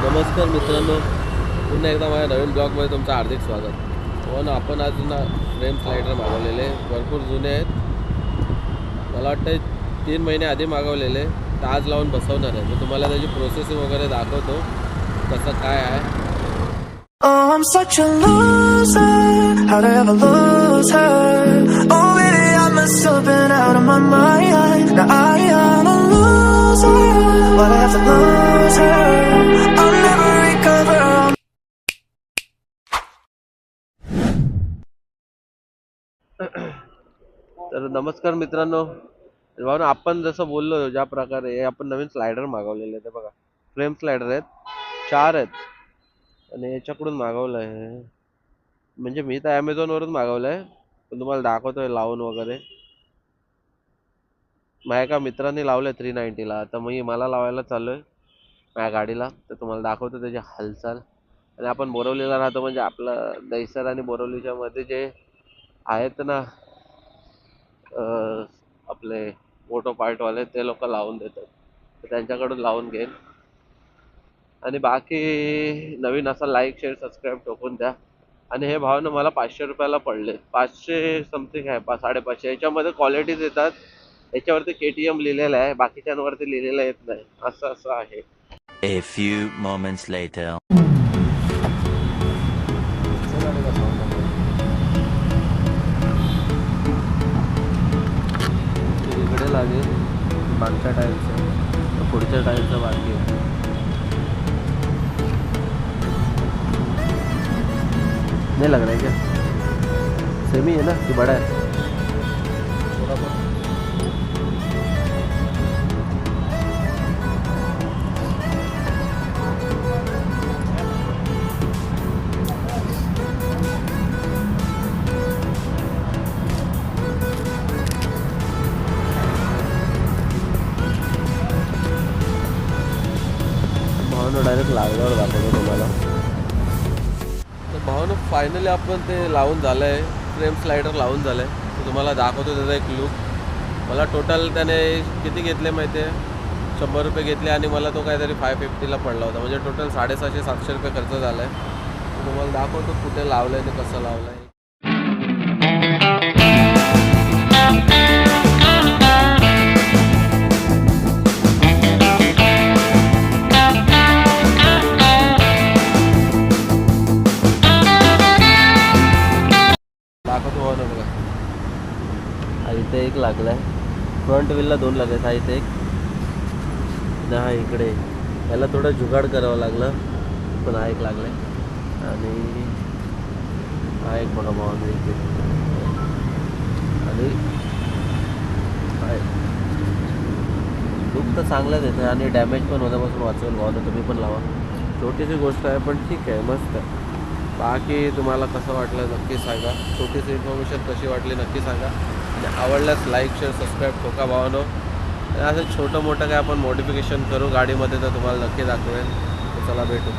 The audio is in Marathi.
नमस्कार मित्रांनो, पुन्हा एकदा माझ्या नवीन ब्लॉगमध्ये तुमचं हार्दिक स्वागत. हो ना, आपण आज ना फ्रेम स्लायडर मागवलेले भरपूर जुने आहेत. मला वाटतं 3 महिने आधी मागवलेले, तर आज लावून बसवणार आहे. तर तुम्हाला त्याची प्रोसेसिंग वगैरे दाखवतो कसं काय आहे. Oh, I'm such a loser. How'd I ever lose her? Oh, baby, I must have been out of my mind. Now I am a loser. Why'd I have to lose her? I'll never recover. तर नमस्कार मित्रांनो, भाऊ आपण जसं बोललो ज्या प्रकारे आपण नवीन स्लायडर मागवलेले ते बघा, फ्रेम स्लायडर आहेत, 4 आहेत आणि याच्याकडून मागवलं आहे. म्हणजे मी तर ॲमेझॉनवरून मागवलं आहे, पण तुम्हाला दाखवतोय लावून वगैरे. माझ्या एका मित्राने लावलं आहे 390ला, तर मला लावायला चालू आहे माझ्या गाडीला. तर तुम्हाला दाखवतो त्याची हालचाल. आणि आपण बोरवलीला राहतो, म्हणजे आपलं दहिसर आणि बोरवलीच्या मध्ये जे आहेत ना आपले मोटो पार्टवाले, ते लोक लावून देतात, तर त्यांच्याकडून लावून घेईन. आणि बाकी नवीन असा लाईक शेअर सबस्क्राईब ठोकून द्या. आणि हे भावनं मला 500 रुपयाला पडले, 500 समथिंग आहे, 550. याच्यामध्ये क्वालिटीज येतात. याच्यावरती KTM लिहिलेलं आहे, बाकीच्यांवरती लिहिलेलं येत नाही, असं असं आहे. A few moments later. इकडे लागेल मागच्या टायरचं, पुढच्या टायरचं बाकी आहे. नहीं लग रहा है क्या? सेमी है ना कि बड़ा है? थोड़ा बहुत भावनं डायरेक्ट लागल्यावर दाखवतो तुम्हाला. तर भावनं फायनली आपण ते लावून झालं आहे, फ्रेम स्लायडर लावून झालं आहे. तर तुम्हाला दाखवतो त्याचा एक लुक. मला टोटल त्याने किती घेतले माहिती आहे? 100 रुपये घेतले आणि मला तो काहीतरी 550ला पडला होता. म्हणजे टोटल 650-700 रुपये खर्च झाला आहे. तुम्हाला दाखवतो कुठे लावलं आहे ते, कसं लावलं आहे. दाखवतो हो ना बघा, इथे एक लागला आहे, फ्रंट व्हीलला 2 लागायचं. इथे एक हा इकडे, याला थोडं जुगाड करावं लागलं, पण हा एक लागला आहे. आणि हा एक बघा भावानं इथे, आणि लुक तर चांगलाच येतं आणि डॅमेज पण होण्यापासून वाचवेल भावानं. तुम्ही पण लावा, छोटीशी गोष्ट आहे पण ठीक आहे, मस्त आहे. बाकी तुम्हाला कसं वाटलं नक्की सांगा. छोटीशी इन्फॉर्मेशन कशी वाटली नक्की सांगा. आणि आवडल्यास लाईक शेअर सबस्क्राईब ठोका भावानो. आणि असं छोटं मोठं काय आपण मॉडिफिकेशन करू गाडीमध्ये, तर तुम्हाला नक्की दाखवेल. तर चला भेटू.